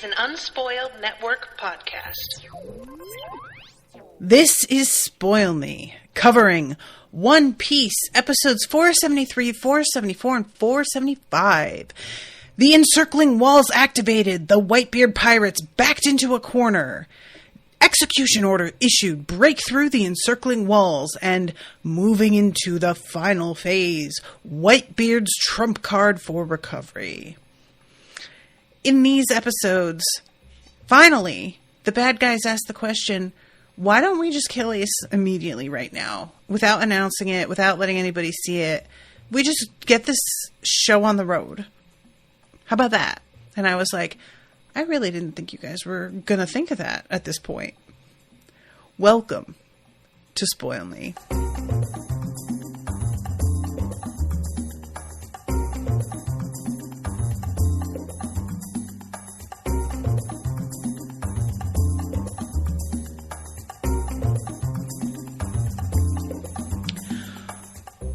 an Unspoiled Network podcast. This is Spoil Me, covering One Piece, episodes 473, 474, and 475. The encircling walls activated, the Whitebeard pirates backed into a corner. Execution order issued, break through the encircling walls, and moving into the final phase, Whitebeard's trump card for recovery. In these episodes, finally, the bad guys ask the question, why don't we just kill Ace immediately right now? Without announcing it, without letting anybody see it. We just get this show on the road. How about that? And I was like, I really didn't think you guys were going to think of that at this point. Welcome to Spoil Me.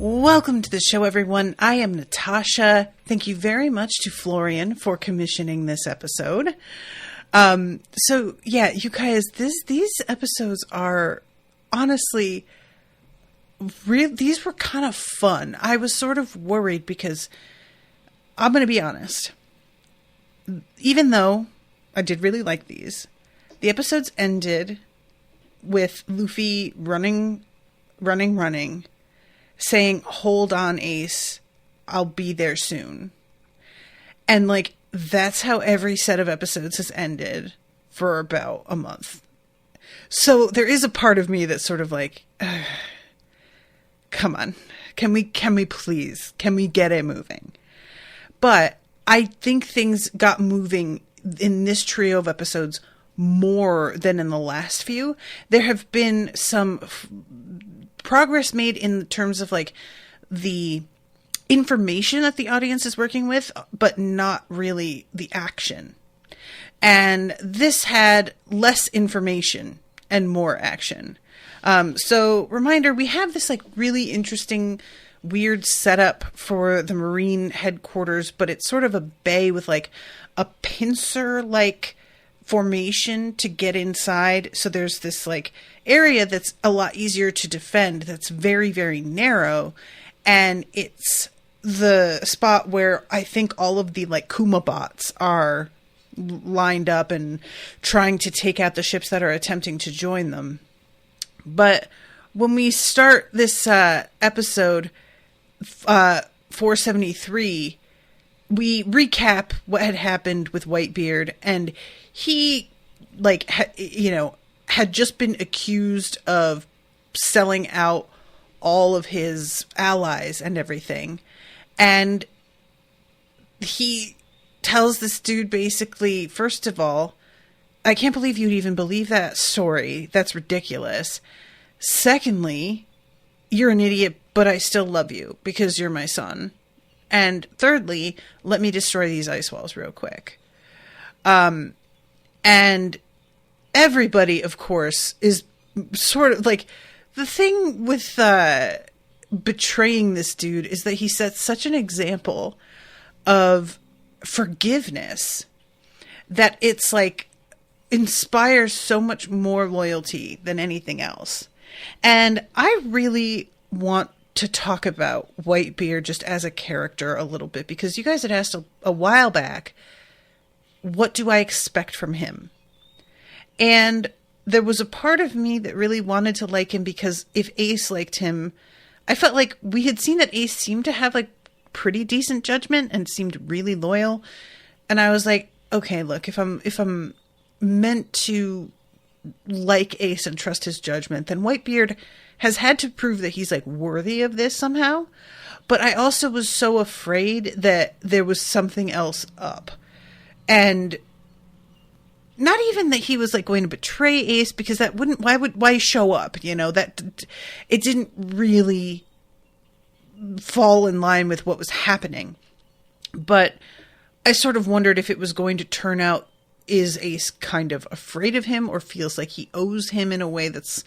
Welcome to the show, everyone. I am Natasha. Thank you very much to Florian for commissioning this episode. So yeah, you guys, these episodes are honestly these were kind of fun. I was sort of worried because I'm going to be honest. Even though I did really like these, the episodes ended with Luffy running, saying, hold on, Ace, I'll be there soon. And, like, that's how every set of episodes has ended for about a month. So there is a part of me that's sort of like, come on, can we please, can we get it moving? But I think things got moving in this trio of episodes more than in the last few. There have been some progress made in terms of like the information that the audience is working with, but not really the action. And this had less information and more action. So reminder, we have this like really interesting, weird setup for the Marine headquarters, but it's sort of a bay with like a pincer like formation to get inside. So there's this like area that's a lot easier to defend, that's very, very narrow, and it's the spot where I think all of the like Kuma bots are lined up and trying to take out the ships that are attempting to join them. But when we start this episode 473, we recap what had happened with Whitebeard, and he like had just been accused of selling out all of his allies and everything. And he tells this dude basically, first of all, I can't believe you'd even believe that story. That's ridiculous. Secondly, you're an idiot, but I still love you because you're my son. And thirdly, let me destroy these ice walls real quick. And everybody, of course, is sort of like, the thing with betraying this dude is that he sets such an example of forgiveness that it's like inspires so much more loyalty than anything else. And I really want to talk about Whitebeard just as a character a little bit, because you guys had asked a while back, what do I expect from him? And there was a part of me that really wanted to like him, because if Ace liked him, I felt like we had seen that Ace seemed to have like pretty decent judgment and seemed really loyal. And I was like, okay, look, if I'm meant to like Ace and trust his judgment, then Whitebeard has had to prove that he's like worthy of this somehow. But I also was so afraid that there was something else up. And not even that he was like going to betray Ace, because that wouldn't, why show up? You know, that it didn't really fall in line with what was happening. But I sort of wondered if it was going to turn out, is Ace kind of afraid of him, or feels like he owes him in a way that's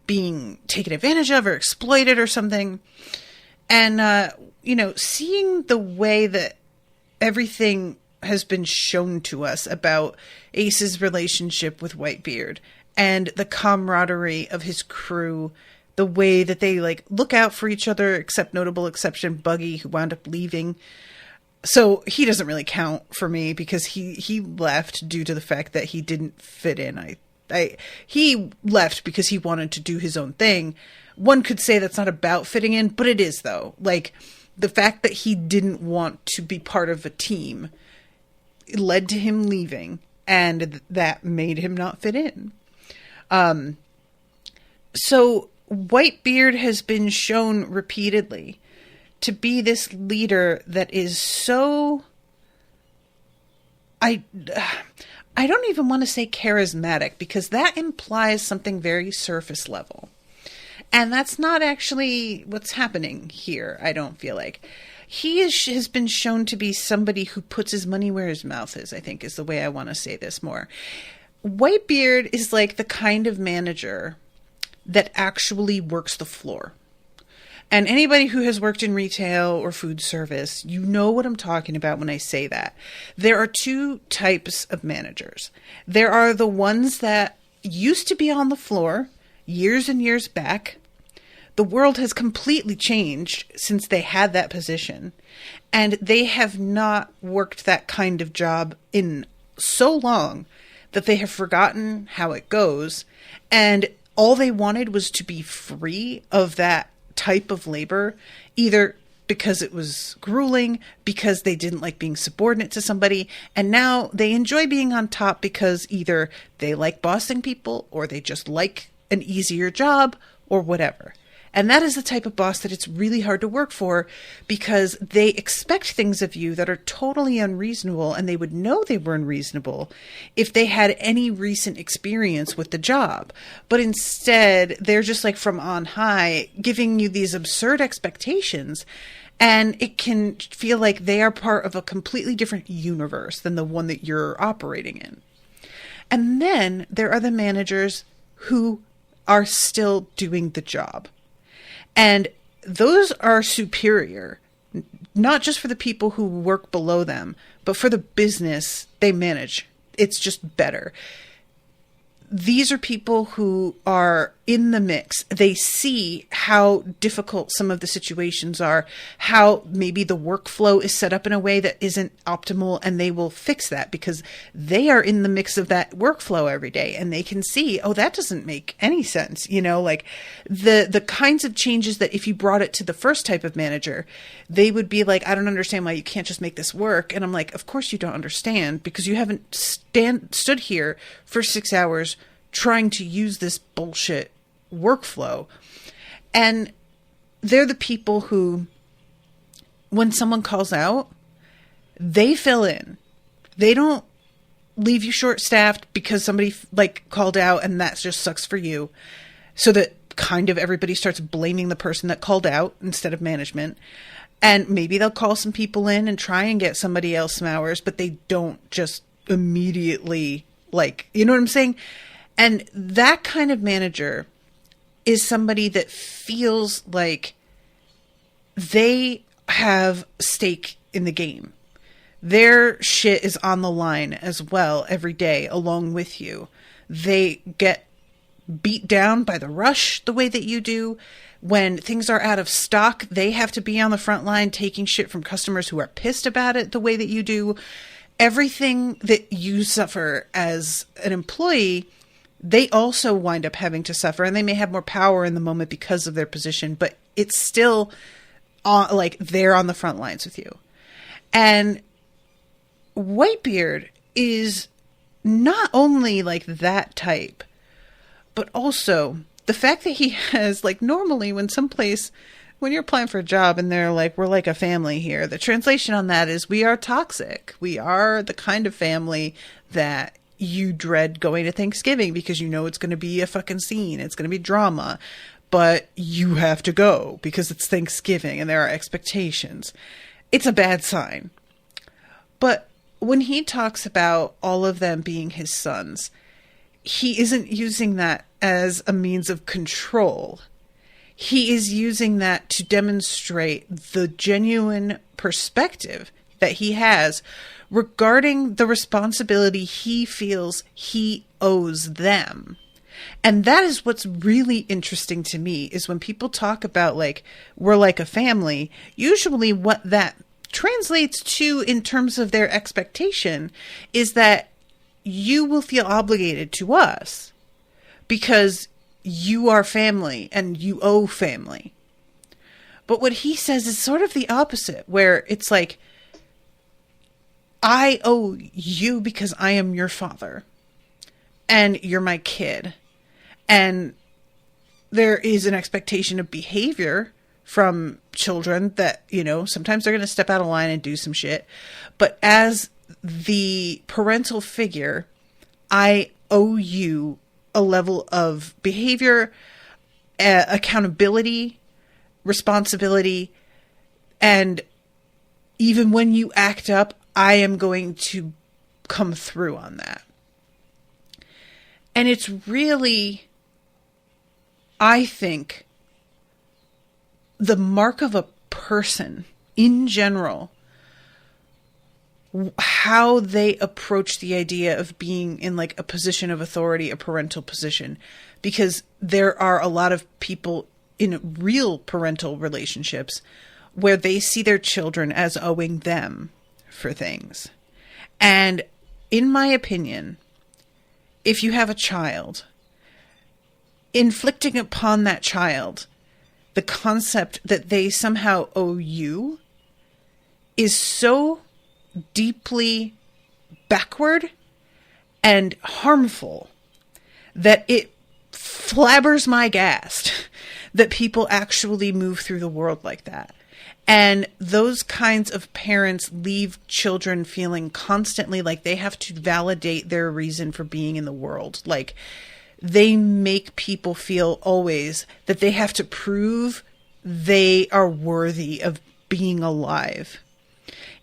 being taken advantage of or exploited or something. And, seeing the way that everything has been shown to us about Ace's relationship with Whitebeard and the camaraderie of his crew, the way that they like look out for each other, except notable exception Buggy, who wound up leaving. So he doesn't really count for me because he left due to the fact that he didn't fit in. He left because he wanted to do his own thing. One could say that's not about fitting in, but it is, though. Like, the fact that he didn't want to be part of a team led to him leaving, and that made him not fit in. So Whitebeard has been shown repeatedly to be this leader that is so... I don't even want to say charismatic, because that implies something very surface level. And that's not actually what's happening here, I don't feel like. He has been shown to be somebody who puts his money where his mouth is, I think is the way I want to say this more. Whitebeard is like the kind of manager that actually works the floor. And anybody who has worked in retail or food service, you know what I'm talking about when I say that. There are two types of managers. There are the ones that used to be on the floor years and years back. The world has completely changed since they had that position, and they have not worked that kind of job in so long that they have forgotten how it goes, and all they wanted was to be free of that type of labor, either because it was grueling, because they didn't like being subordinate to somebody, and now they enjoy being on top because either they like bossing people, or they just like an easier job, or whatever. And that is the type of boss that it's really hard to work for, because they expect things of you that are totally unreasonable, and they would know they were unreasonable if they had any recent experience with the job. But instead, they're just like from on high, giving you these absurd expectations, and it can feel like they are part of a completely different universe than the one that you're operating in. And then there are the managers who are still doing the job. And those are superior, not just for the people who work below them, but for the business they manage. It's just better. These are people who are in the mix. They see how difficult some of the situations are, how maybe the workflow is set up in a way that isn't optimal, and they will fix that because they are in the mix of that workflow every day, and they can see, oh, that doesn't make any sense. You know, like the kinds of changes that if you brought it to the first type of manager, they would be like, I don't understand why you can't just make this work. And I'm like, of course you don't understand, because you haven't stood here for 6 hours trying to use this bullshit workflow. And they're the people who, when someone calls out, they fill in. They don't leave you short-staffed because somebody like called out and that just sucks for you. So that kind of everybody starts blaming the person that called out instead of management. And maybe they'll call some people in and try and get somebody else some hours, but they don't just immediately, like, you know what I'm saying? And that kind of manager is somebody that feels like they have stake in the game. Their shit is on the line as well every day along with you. They get beat down by the rush the way that you do. When things are out of stock, they have to be on the front line taking shit from customers who are pissed about it the way that you do. Everything that you suffer as an employee, they also wind up having to suffer, and they may have more power in the moment because of their position, but it's still like they're on the front lines with you. And Whitebeard is not only like that type, but also the fact that he has, like, normally when you're applying for a job and they're like, we're like a family here, the translation on that is we are toxic. We are the kind of family that you dread going to Thanksgiving because you know it's going to be a fucking scene. It's going to be drama, but you have to go because it's Thanksgiving and there are expectations. It's a bad sign. But when he talks about all of them being his sons, he isn't using that as a means of control. He is using that to demonstrate the genuine perspective that he has regarding the responsibility he feels he owes them. And that is what's really interesting to me, is when people talk about, like, we're like a family, usually what that translates to in terms of their expectation is that you will feel obligated to us because you are family and you owe family. But what he says is sort of the opposite, where it's like, I owe you because I am your father and you're my kid. And there is an expectation of behavior from children that, you know, sometimes they're going to step out of line and do some shit. But as the parental figure, I owe you a level of behavior, accountability, responsibility, and even when you act up, I am going to come through on that. And it's really, I think, the mark of a person in general, how they approach the idea of being in like a position of authority, a parental position, because there are a lot of people in real parental relationships where they see their children as owing them for things. And in my opinion, if you have a child, inflicting upon that child the concept that they somehow owe you is so deeply backward and harmful that it flabbers my gas that people actually move through the world like that. And those kinds of parents leave children feeling constantly like they have to validate their reason for being in the world. Like, they make people feel always that they have to prove they are worthy of being alive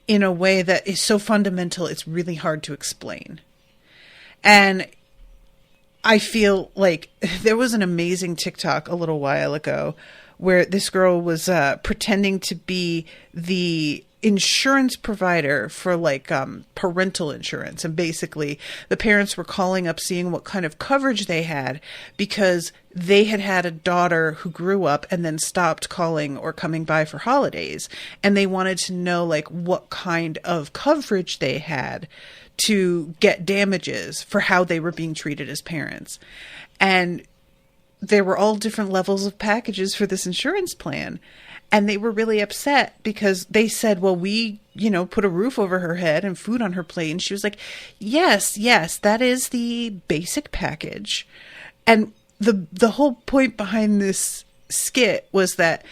in a way that is so fundamental it's really hard to explain. And I feel like there was an amazing TikTok a little while ago where this girl was pretending to be the insurance provider for like parental insurance. And basically the parents were calling up seeing what kind of coverage they had because they had had a daughter who grew up and then stopped calling or coming by for holidays. And they wanted to know like what kind of coverage they had to get damages for how they were being treated as parents. And there were all different levels of packages for this insurance plan. And they were really upset because they said, well, we, you know, put a roof over her head and food on her plate. And she was like, yes, that is the basic package. And the whole point behind this skit was that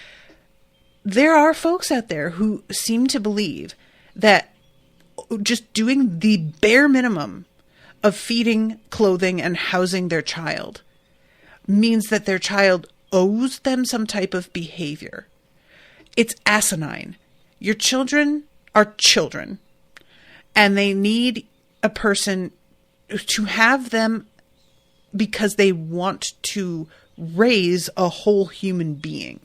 there are folks out there who seem to believe that just doing the bare minimum of feeding, clothing, and housing their child means that their child owes them some type of behavior. It's asinine. Your children are children, and they need a person to have them because they want to raise a whole human being.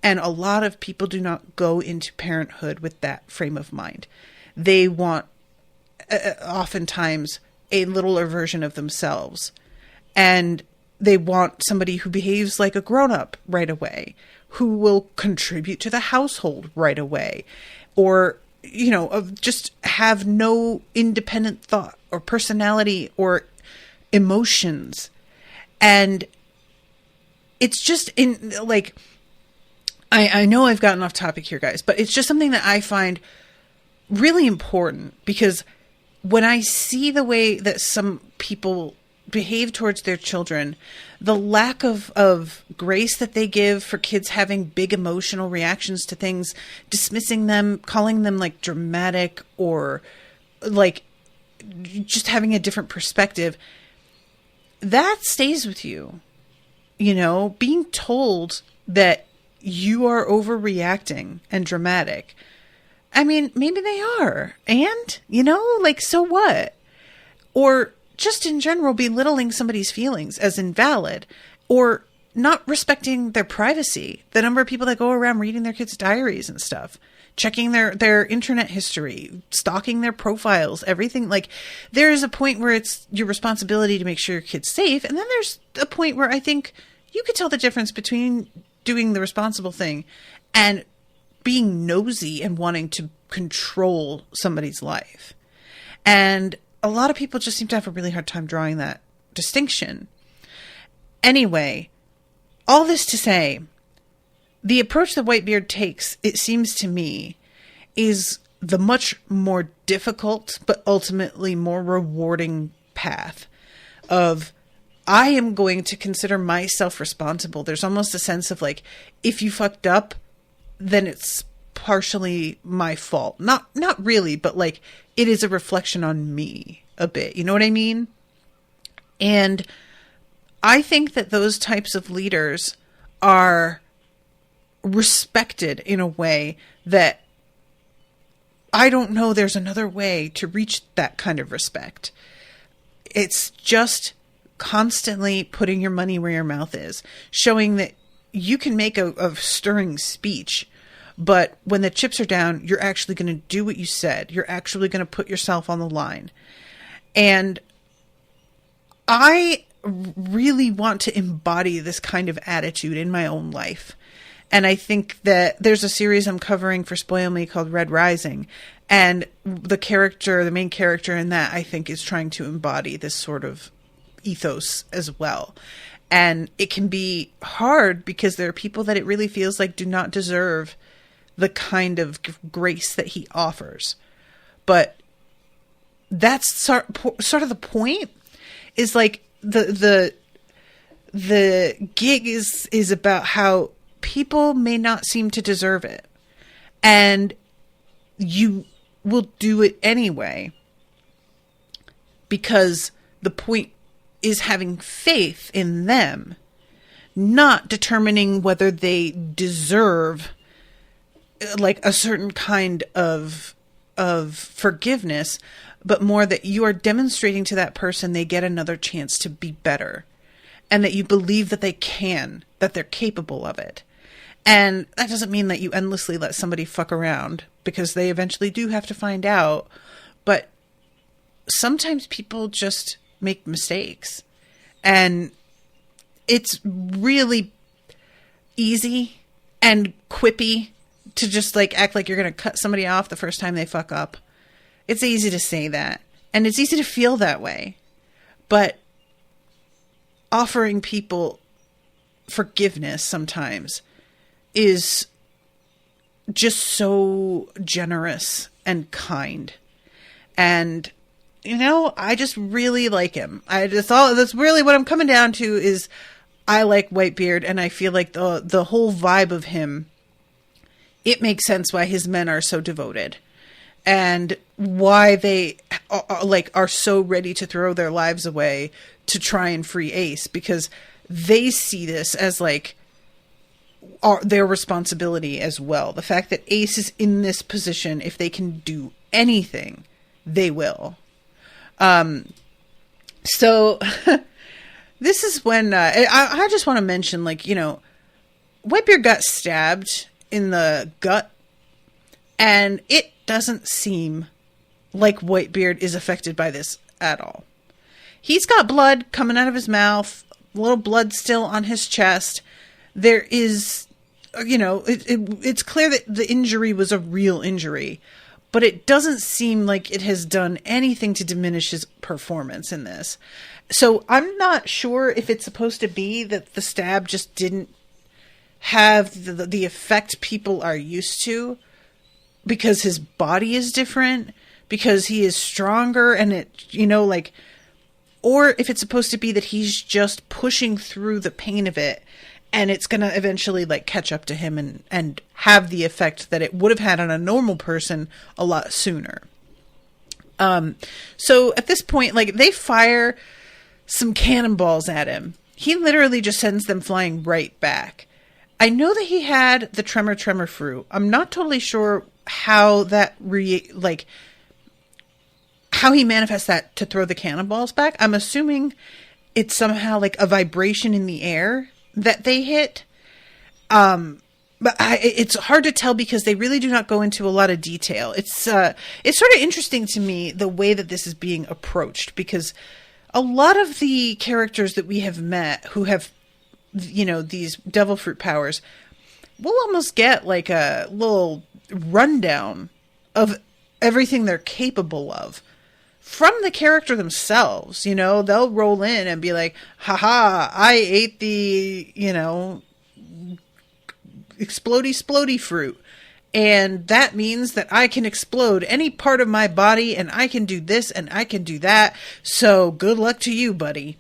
And a lot of people do not go into parenthood with that frame of mind. They want, oftentimes, a littler version of themselves. And they want somebody who behaves like a grown-up right away, who will contribute to the household right away, or, you know, just have no independent thought or personality or emotions. And it's just in like, I know I've gotten off topic here, guys, but it's just something that I find really important, because when I see the way that some people behave towards their children, the lack of grace that they give for kids having big emotional reactions to things, dismissing them, calling them like dramatic, or like just having a different perspective, that stays with you. You know, being told that you are overreacting and dramatic. I mean, maybe they are. And, you know, like, so what? Or just in general belittling somebody's feelings as invalid, or not respecting their privacy. The number of people that go around reading their kids' diaries and stuff. checking their internet history, stalking their profiles, everything. Like, there is a point where it's your responsibility to make sure your kid's safe. And then there's a point where I think you could tell the difference between doing the responsible thing and being nosy and wanting to control somebody's life. And a lot of people just seem to have a really hard time drawing that distinction. Anyway, all this to say, the approach that Whitebeard takes, it seems to me, is the much more difficult but ultimately more rewarding path of, I am going to consider myself responsible. There's almost a sense of like, if you fucked up, then it's partially my fault. Not really, but like, it is a reflection on me a bit. You know what I mean? And I think that those types of leaders are respected in a way that I don't know there's another way to reach that kind of respect. It's just constantly putting your money where your mouth is, showing that you can make a stirring speech, but when the chips are down, you're actually going to do what you said. You're actually going to put yourself on the line. And I really want to embody this kind of attitude in my own life. And I think that there's a series I'm covering for Spoil Me called Red Rising. And the main character in that, I think, is trying to embody this sort of ethos as well. And it can be hard because there are people that it really feels like do not deserve the kind of grace that he offers. But that's sort of the point, is like the gig is about how people may not seem to deserve it, and you will do it anyway, because the point is having faith in them, not determining whether they deserve like a certain kind of forgiveness, but more that you are demonstrating to that person they get another chance to be better, and that you believe that they can, that they're capable of it. And that doesn't mean that you endlessly let somebody fuck around, because they eventually do have to find out. But sometimes people just make mistakes, and it's really easy and quippy to just like act like you're going to cut somebody off the first time they fuck up. It's easy to say that, and it's easy to feel that way. But offering people forgiveness sometimes is just so generous and kind. And, you know, I just really like him. That's really what I'm coming down to, is I like Whitebeard, and I feel like the whole vibe of him, it makes sense why his men are so devoted, and why they are so ready to throw their lives away to try and free Ace, because they see this as like their responsibility as well. The fact that Ace is in this position, if they can do anything, they will. So this is when I just want to mention, like, you know, Whitebeard got stabbed in the gut, and it doesn't seem like Whitebeard is affected by this at all. He's got blood coming out of his mouth, a little blood still on his chest. There is, you know, it's clear that the injury was a real injury, but it doesn't seem like it has done anything to diminish his performance in this. So I'm not sure if it's supposed to be that the stab just didn't have the effect people are used to, because his body is different, because he is stronger, and it, you know, like, or if it's supposed to be that he's just pushing through the pain of it, and it's going to eventually like catch up to him and have the effect that it would have had on a normal person a lot sooner. So at this point, like, they fire some cannonballs at him. He literally just sends them flying right back. I know that he had the tremor fruit. I'm not totally sure how that how he manifests that to throw the cannonballs back. I'm assuming it's somehow like a vibration in the air that they hit. But it's hard to tell because they really do not go into a lot of detail. It's sort of interesting to me the way that this is being approached, because a lot of the characters that we have met who have, you know, these devil fruit powers, we'll almost get like a little rundown of everything they're capable of from the character themselves. You know, they'll roll in and be like, haha, I ate the, you know, explodey fruit, and that means that I can explode any part of my body, and I can do this and I can do that, so good luck to you, buddy.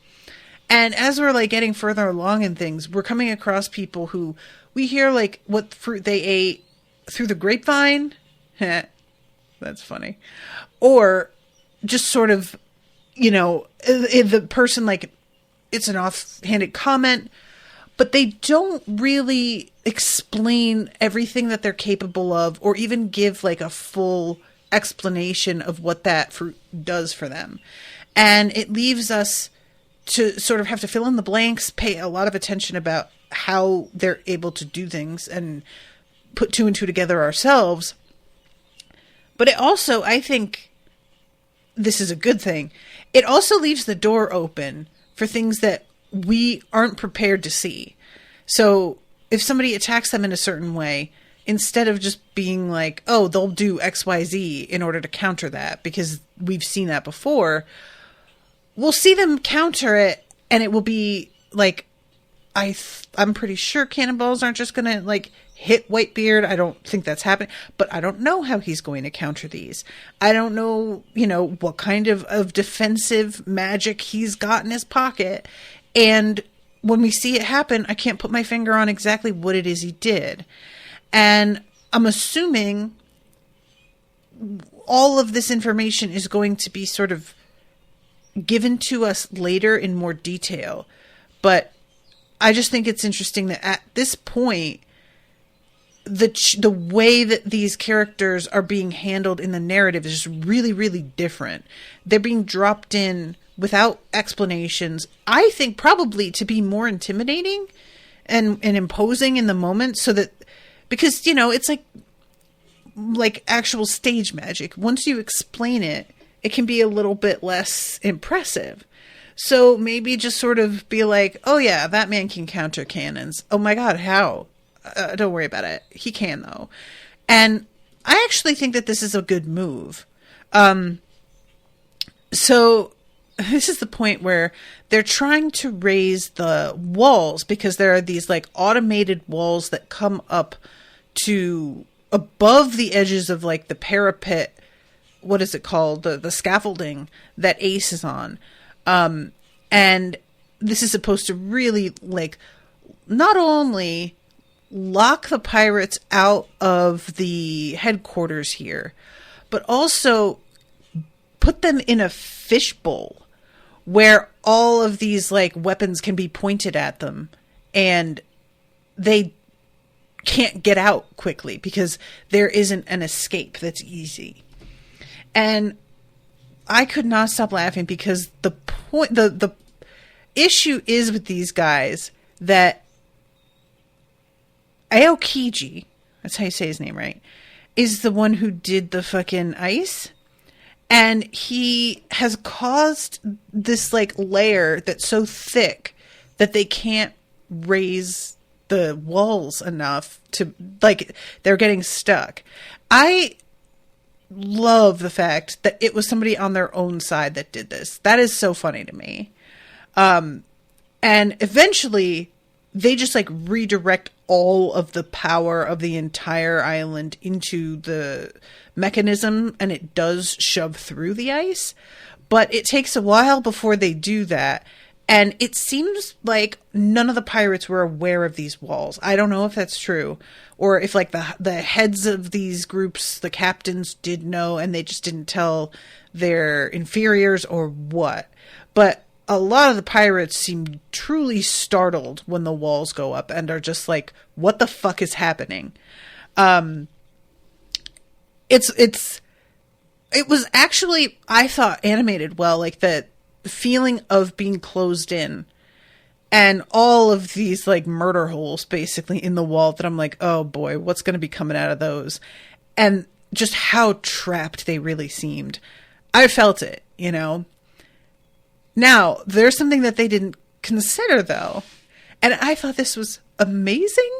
And as we're like getting further along in things, we're coming across people who we hear like what fruit they ate through the grapevine. That's funny. Or just sort of, you know, the person, like, it's an offhanded comment, but they don't really explain everything that they're capable of, or even give like a full explanation of what that fruit does for them. And it leaves us to sort of have to fill in the blanks, pay a lot of attention about how they're able to do things, and put two and two together ourselves. But it also, I think this is a good thing, it also leaves the door open for things that we aren't prepared to see. So if somebody attacks them in a certain way, instead of just being like, oh, they'll do XYZ in order to counter that, because we've seen that before, we'll see them counter it, and it will be like, I'm pretty sure cannonballs aren't just going to like hit Whitebeard. I don't think that's happening, but I don't know how he's going to counter these. I don't know, you know, what kind of defensive magic he's got in his pocket. And when we see it happen, I can't put my finger on exactly what it is he did. And I'm assuming all of this information is going to be sort of given to us later in more detail. But I just think it's interesting that at this point, the way that these characters are being handled in the narrative is just really, really different. They're being dropped in without explanations, I think probably to be more intimidating and imposing in the moment, so that, because, you know, it's like actual stage magic. Once you explain it, it can be a little bit less impressive. So maybe just sort of be like, oh yeah, that man can counter cannons. Oh my God, how? Don't worry about it. He can, though. And I actually think that this is a good move. So this is the point where they're trying to raise the walls, because there are these like automated walls that come up to above the edges of like the parapet. What is it called? The scaffolding that Ace is on. And this is supposed to really like not only lock the pirates out of the headquarters here, but also put them in a fishbowl where all of these like weapons can be pointed at them, and they can't get out quickly because there isn't an escape that's easy. And I could not stop laughing, because the issue is with these guys that Aokiji, that's how you say his name, right, is the one who did the fucking ice. And he has caused this like layer that's so thick that they can't raise the walls enough to, like, they're getting stuck. I love the fact that it was somebody on their own side that did this. That is so funny to me. And eventually they just like redirect all of the power of the entire island into the mechanism, and it does shove through the ice, but it takes a while before they do that. And it seems like none of the pirates were aware of these walls. I don't know if that's true, or if like the heads of these groups, the captains, did know and they just didn't tell their inferiors, or what. But a lot of the pirates seem truly startled when the walls go up and are just like, what the fuck is happening? It was actually, I thought, animated well, like the feeling of being closed in and all of these like murder holes basically in the wall that I'm like, oh boy, what's going to be coming out of those? And just how trapped they really seemed. I felt it, you know. Now, there's something that they didn't consider though, and I thought this was amazing,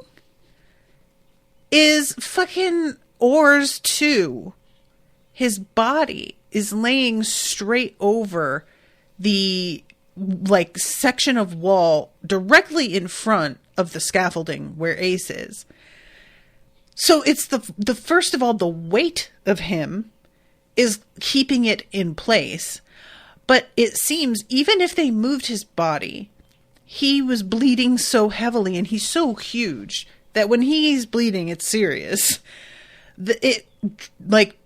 is fucking Orr's 2. His body is laying straight over the like section of wall directly in front of the scaffolding where Ace is. So it's the first of all, the weight of him is keeping it in place. But it seems even if they moved his body, he was bleeding so heavily and he's so huge that when he's bleeding, it's serious. It like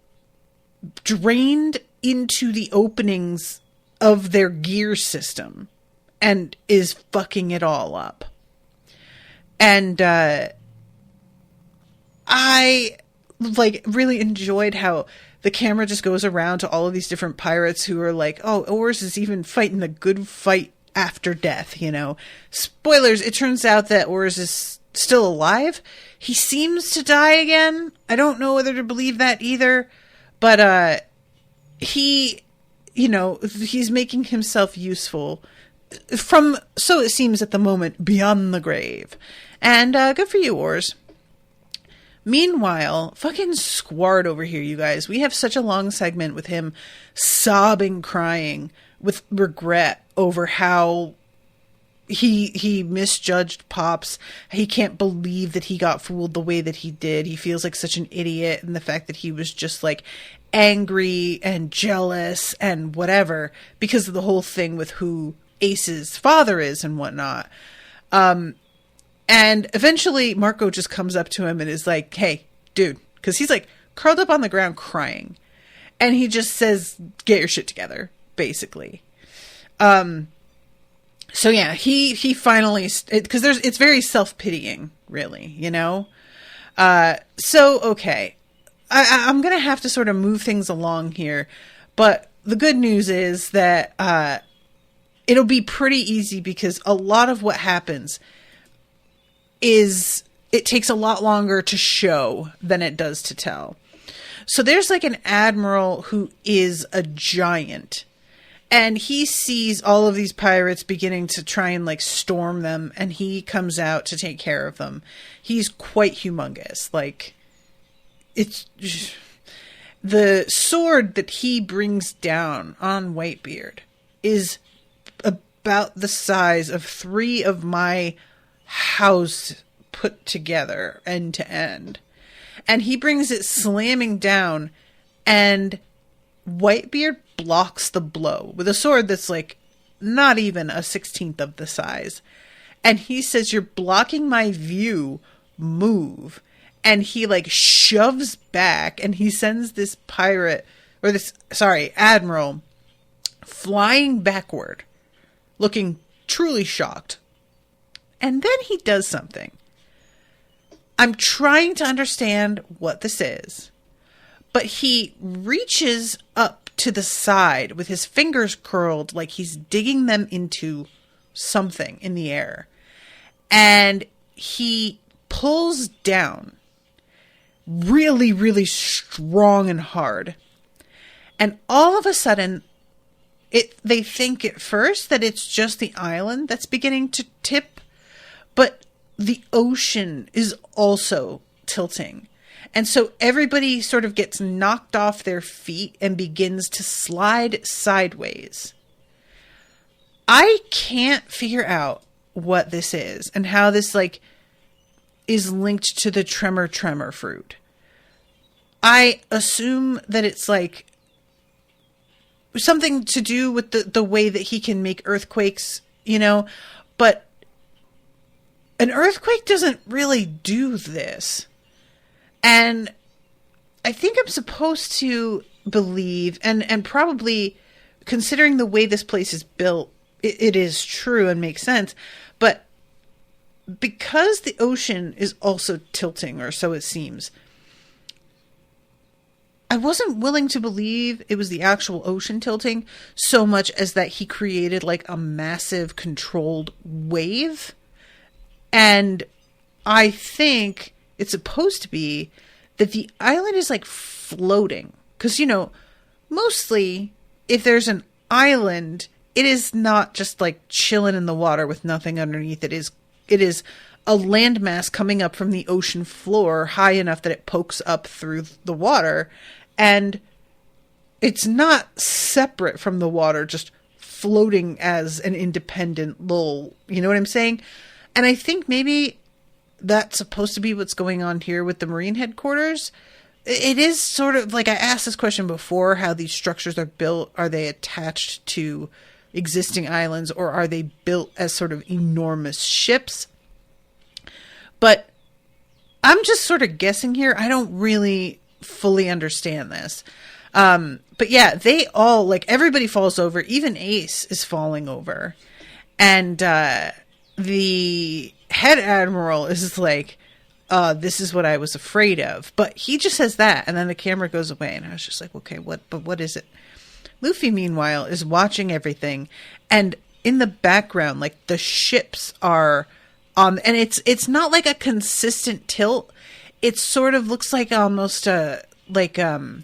drained into the openings of their gear system and is fucking it all up. And I like really enjoyed how the camera just goes around to all of these different pirates who are like, oh, Orr's is even fighting the good fight after death, you know. Spoilers, it turns out that Orr's is still alive. He seems to die again. I don't know whether to believe that either. But he, you know, he's making himself useful from, so it seems at the moment, beyond the grave. And good for you, Orr's. Meanwhile, fucking Squard over here, you guys. We have such a long segment with him sobbing, crying with regret over how he misjudged Pops. He can't believe that he got fooled the way that he did. He feels like such an idiot, and the fact that he was just like angry and jealous and whatever because of the whole thing with who Ace's father is and whatnot. And eventually Marco just comes up to him and is like, hey, dude, because he's like curled up on the ground crying. And he just says, get your shit together, basically. So yeah, he finally, because it's very self-pitying, really, you know? So, okay. I'm going to have to sort of move things along here. But the good news is that it'll be pretty easy because a lot of what happens is it takes a lot longer to show than it does to tell. So there's like an admiral who is a giant, and he sees all of these pirates beginning to try and like storm them, and he comes out to take care of them. He's quite humongous. Like, it's the sword that he brings down on Whitebeard is about the size of 3 of my house put together end to end. And he brings it slamming down, and Whitebeard blocks the blow with a sword that's like not even a 16th of the size. And he says, you're blocking my view, move. And he like shoves back, and he sends this admiral flying backward, looking truly shocked. And then he does something. I'm trying to understand what this is, but he reaches up to the side with his fingers curled like he's digging them into something in the air. And he pulls down really, really strong and hard. And all of a sudden, they think at first that it's just the island that's beginning to tip, but the ocean is also tilting. And so everybody sort of gets knocked off their feet and begins to slide sideways. I can't figure out what this is and how this like is linked to the tremor fruit. I assume that it's like something to do with the way that he can make earthquakes, you know, but an earthquake doesn't really do this. And I think I'm supposed to believe, and probably considering the way this place is built, it is true and makes sense. But because the ocean is also tilting, or so it seems, I wasn't willing to believe it was the actual ocean tilting so much as that he created like a massive controlled wave. And I think it's supposed to be that the island is like floating. Because, mostly if there's an island, it is not just like chilling in the water with nothing underneath. It is a landmass coming up from the ocean floor high enough that it pokes up through the water. And it's not separate from the water, just floating as an independent little, you know what I'm saying? And I think maybe that's supposed to be what's going on here with the Marine headquarters. It is sort of like, I asked this question before, how these structures are built. Are they attached to existing islands, or are they built as sort of enormous ships? But I'm just sort of guessing here. I don't really fully understand this. But yeah, they all, like, everybody falls over. Even Ace is falling over. And the head admiral is like, this is what I was afraid of. But he just says that, and then the camera goes away. And I was just like, okay, what is it? Luffy, meanwhile, is watching everything. And in the background, like, the ships are and it's not like a consistent tilt. It sort of looks like almost what do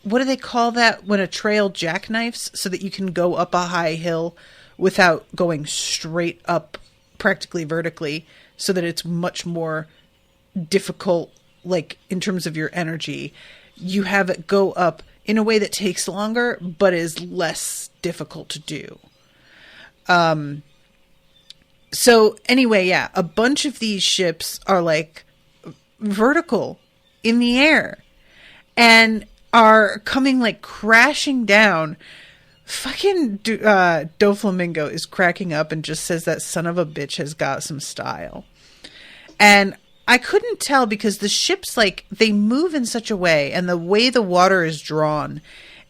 they call that when a trail jackknifes, so that you can go up a high hill without going straight up practically vertically, so that it's much more difficult, like in terms of your energy. You have it go up in a way that takes longer, but is less difficult to do. So anyway, yeah, a bunch of these ships are like vertical in the air and are coming like crashing down. Fucking Doflamingo is cracking up and just says that son of a bitch has got some style. And I couldn't tell because the ships, like, they move in such a way, and the way the water is drawn,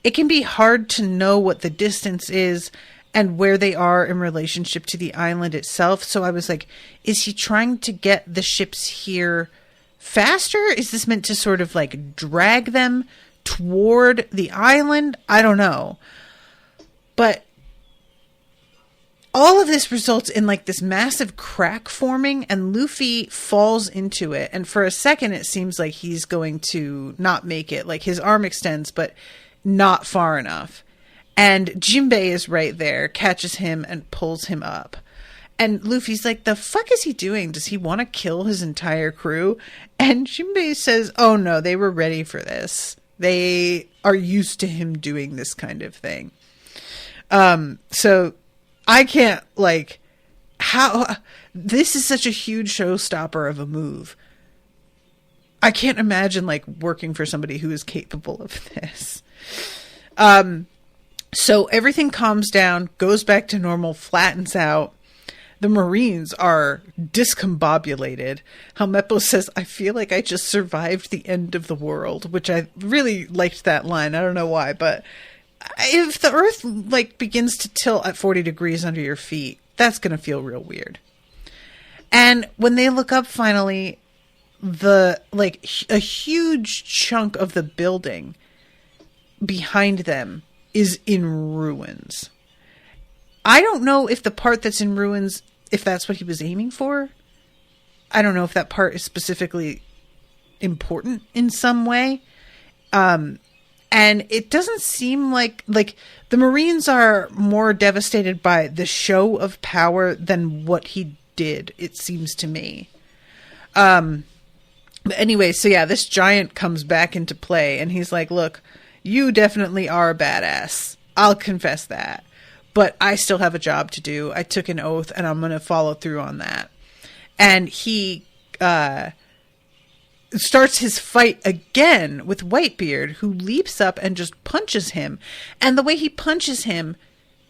it can be hard to know what the distance is and where they are in relationship to the island itself. So I was like, is he trying to get the ships here faster? Is this meant to sort of like drag them toward the island? I don't know. But all of this results in like this massive crack forming, and Luffy falls into it. And for a second, it seems like he's going to not make it. Like his arm extends, but not far enough. And Jinbei is right there, catches him and pulls him up. And Luffy's like, the fuck is he doing? Does he want to kill his entire crew? And Jinbei says, oh no, they were ready for this. They are used to him doing this kind of thing. So I can't, like, how this is such a huge showstopper of a move. I can't imagine like working for somebody who is capable of this. So everything calms down, goes back to normal, flattens out. The Marines are discombobulated. Helmeppo says, I feel like I just survived the end of the world, which I really liked that line. I don't know why, but if the earth like begins to tilt at 40 degrees under your feet, that's going to feel real weird. And when they look up finally, a huge chunk of the building behind them is in ruins. I don't know if the part that's in ruins, if that's what he was aiming for. I don't know if that part is specifically important in some way. And it doesn't seem like the Marines are more devastated by the show of power than what he did, it seems to me. But anyway, so yeah, this giant comes back into play, and he's like, look, you definitely are a badass. I'll confess that. But I still have a job to do. I took an oath, and I'm going to follow through on that. And he starts his fight again with Whitebeard, who leaps up and just punches him. And the way he punches him,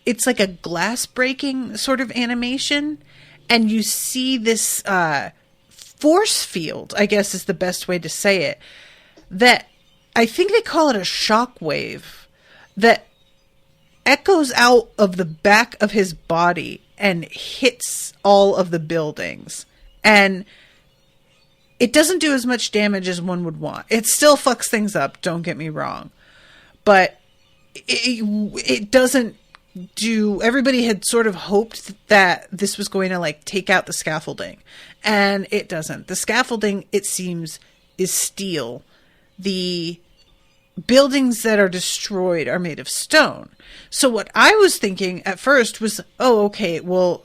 it's like a glass breaking sort of animation. And you see this force field, I guess is the best way to say it, that I think they call it a shockwave, that echoes out of the back of his body and hits all of the buildings. And It doesn't do as much damage as one would want. It still fucks things up, don't get me wrong. But it doesn't do... Everybody had sort of hoped that this was going to, like, take out the scaffolding. And it doesn't. The scaffolding, it seems, is steel. The buildings that are destroyed are made of stone. So what I was thinking at first was, oh, okay, well,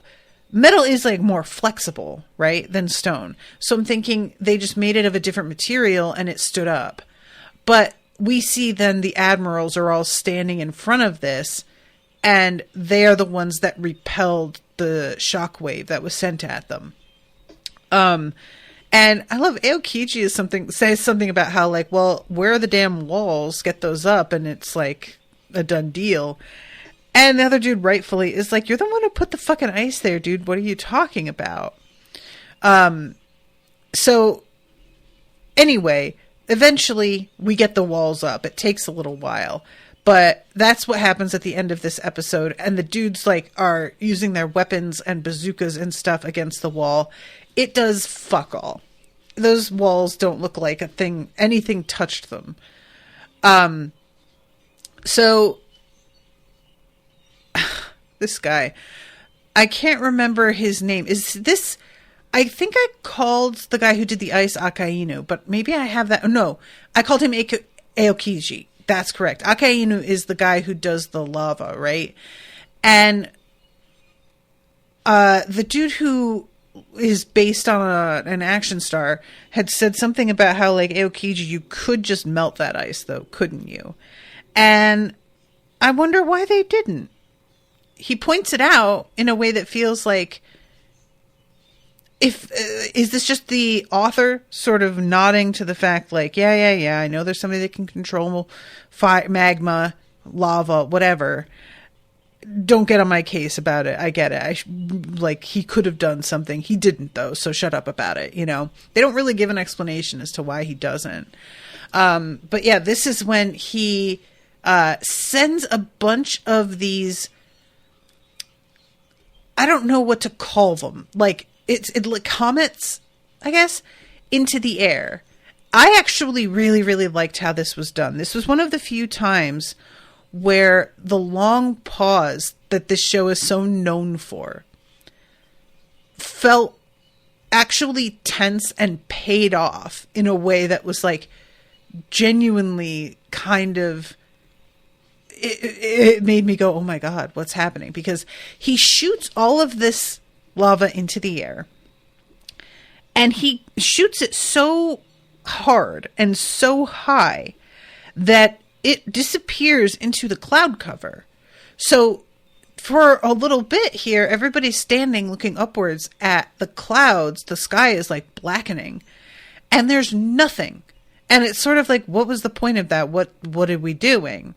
metal is like more flexible, right, than stone. So I'm thinking they just made it of a different material and it stood up. But we see then the admirals are all standing in front of this, and they are the ones that repelled the shockwave that was sent at them. And I love Aokiji says something about how, like, well, where are the damn walls? Get those up, and it's like a done deal. And the other dude rightfully is like, you're the one who put the fucking ice there, dude. What are you talking about? So anyway, eventually we get the walls up. It takes a little while, but that's what happens at the end of this episode. And the dudes like are using their weapons and bazookas and stuff against the wall. It does fuck all. Those walls don't look like anything touched them. So this guy, I can't remember his name. I think I called the guy who did the ice Akainu, but maybe I have that. No, I called him Aokiji. That's correct. Akainu is the guy who does the lava, right? And the dude who is based on an action star had said something about how, like, Aokiji, you could just melt that ice, though, couldn't you? And I wonder why they didn't. He points it out in a way that feels like, is this just the author sort of nodding to the fact, like, yeah, I know there's somebody that can control fire, magma, lava, whatever. Don't get on my case about it. I get it. Like, he could have done something. He didn't, though, so shut up about it, you know? They don't really give an explanation as to why he doesn't. But yeah, this is when he sends a bunch of these... I don't know what to call them. Like, it's like comets, I guess, into the air. I actually really, really liked how this was done. This was one of the few times where the long pause that this show is so known for felt actually tense and paid off in a way that was like genuinely kind of... It made me go, oh my God, what's happening? Because he shoots all of this lava into the air, and he shoots it so hard and so high that it disappears into the cloud cover. So for a little bit here, everybody's standing looking upwards at the clouds. The sky is like blackening, and there's nothing. And it's sort of like, what was the point of that? What are we doing?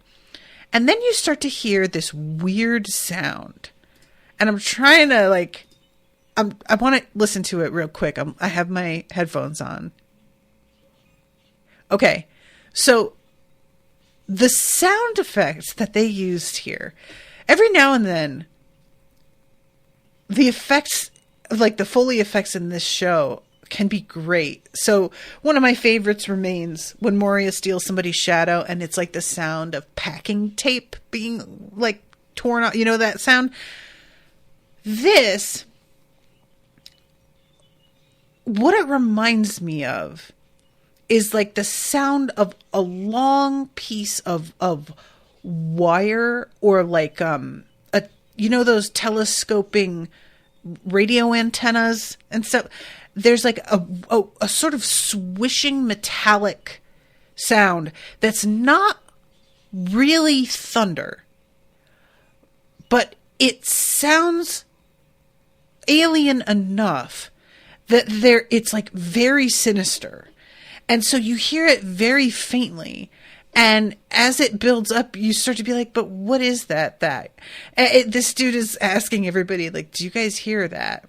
And then you start to hear this weird sound. And I'm trying to, like, I want to listen to it real quick. I have my headphones on. Okay. So the sound effects that they used here, every now and then, the effects, like the Foley effects in this show, can be great. So one of my favorites remains when Moria steals somebody's shadow, and it's like the sound of packing tape being like torn out. You know that sound? This, what it reminds me of is like the sound of a long piece of wire, or like those telescoping radio antennas and stuff. There's like a sort of swishing metallic sound that's not really thunder, but it sounds alien enough that it's like very sinister. And so you hear it very faintly. And as it builds up, you start to be like, but what is that? This dude is asking everybody, like, do you guys hear that?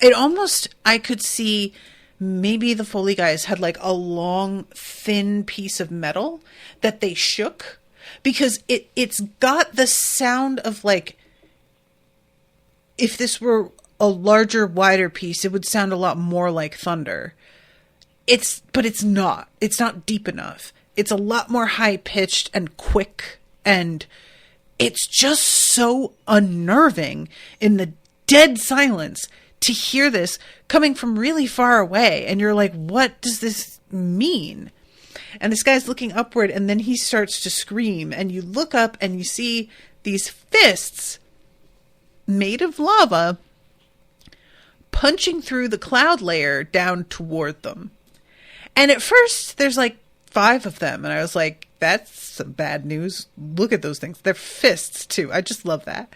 It almost, I could see maybe the Foley guys had like a long, thin piece of metal that they shook, because it's got the sound of like, if this were a larger, wider piece, it would sound a lot more like thunder. But it's not. It's not deep enough. It's a lot more high-pitched and quick, and it's just so unnerving in the dead silence to hear this coming from really far away. And you're like, what does this mean? And this guy's looking upward, and then he starts to scream, and you look up and you see these fists made of lava punching through the cloud layer down toward them. And at first, there's like 5 of them. And I was like, that's some bad news. Look at those things. They're fists, too. I just love that.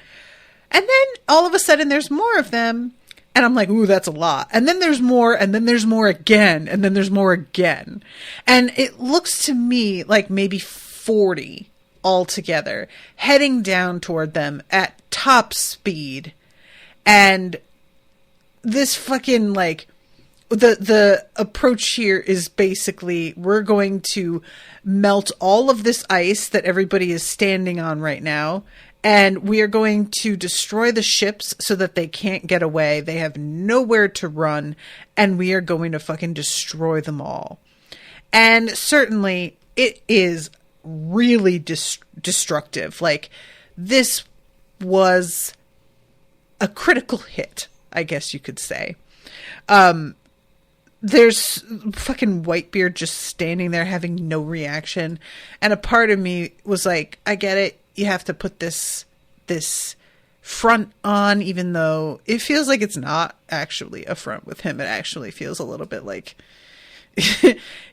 And then all of a sudden, there's more of them. And I'm like, ooh, that's a lot. And then there's more, and then there's more again, and then there's more again. And it looks to me like maybe 40 altogether, heading down toward them at top speed. And this fucking, like, the approach here is basically, we're going to melt all of this ice that everybody is standing on right now, and we are going to destroy the ships so that they can't get away. They have nowhere to run, and we are going to fucking destroy them all. And certainly, it is really destructive. Like, this was a critical hit, I guess you could say. There's fucking Whitebeard just standing there having no reaction. And a part of me was like, I get it. You have to put this front on, even though it feels like it's not actually a front with him. It actually feels a little bit like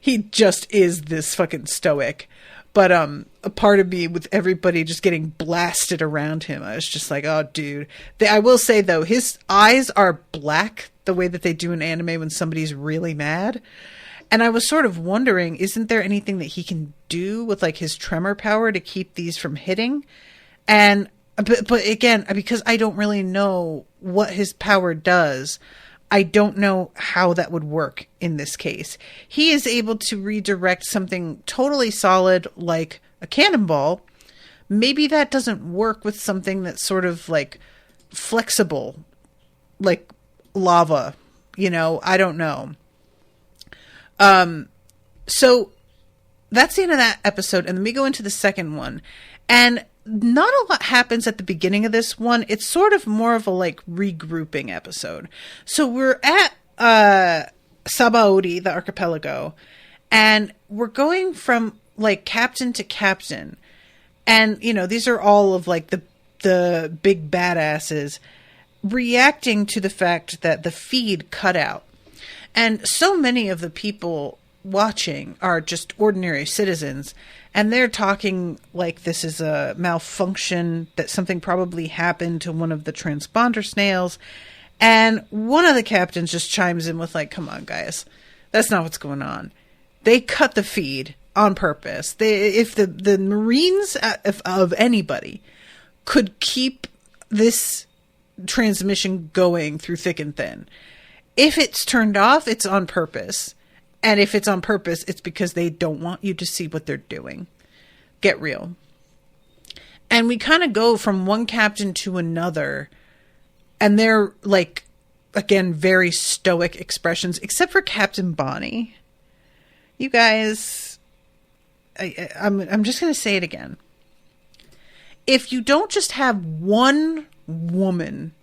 he just is this fucking stoic. But a part of me, with everybody just getting blasted around him, I was just like, oh, dude. I will say, though, his eyes are black the way that they do in anime when somebody's really mad. And I was sort of wondering, isn't there anything that he can do with, like, his tremor power to keep these from hitting? And but again, because I don't really know what his power does, I don't know how that would work in this case. He is able to redirect something totally solid like a cannonball. Maybe that doesn't work with something that's sort of like flexible, like lava, you know, I don't know. So that's the end of that episode. And then we go into the second one, and not a lot happens at the beginning of this one. It's sort of more of a like regrouping episode. So we're at Sabaody, the archipelago, and we're going from like captain to captain. And, you know, these are all of like the big badasses reacting to the fact that the feed cut out. And so many of the people watching are just ordinary citizens, and they're talking like this is a malfunction, that something probably happened to one of the transponder snails. And one of the captains just chimes in with like, come on, guys, that's not what's going on. They cut the feed on purpose. If the Marines of anybody could keep this transmission going through thick and thin, if it's turned off, it's on purpose. And if it's on purpose, it's because they don't want you to see what they're doing. Get real. And we kind of go from one captain to another, and they're like, again, very stoic expressions, except for Captain Bonnie. You guys, I'm just going to say it again. If you don't just have one woman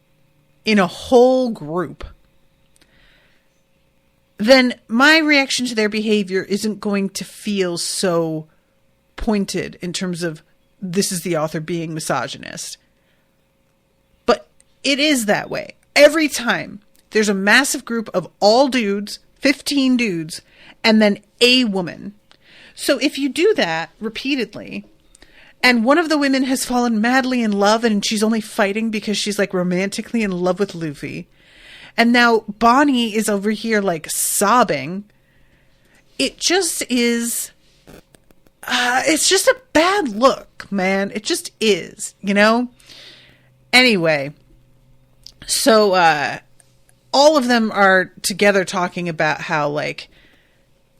in a whole group, then my reaction to their behavior isn't going to feel so pointed in terms of this is the author being misogynist. But it is that way. Every time there's a massive group of all dudes, 15 dudes, and then a woman. So if you do that repeatedly, and one of the women has fallen madly in love and she's only fighting because she's like romantically in love with Luffy, and now Bonnie is over here like sobbing, it just is, it's just a bad look, man. It just is, you know? Anyway, so all of them are together talking about how like,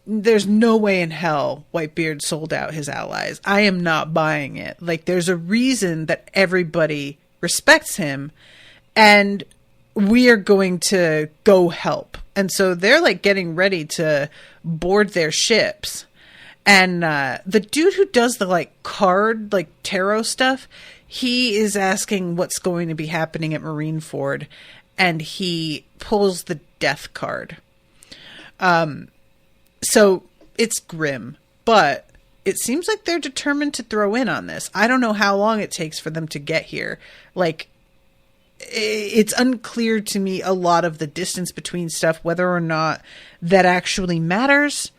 there's no way in hell Whitebeard sold out his allies. I am not buying it. Like, there's a reason that everybody respects him. And we are going to go help. And so they're like getting ready to board their ships. And the dude who does the like card, like tarot stuff, he is asking what's going to be happening at Marineford, and he pulls the death card. So it's grim, but it seems like they're determined to throw in on this. I don't know how long it takes for them to get here. Like, it's unclear to me a lot of the distance between stuff, whether or not that actually matters,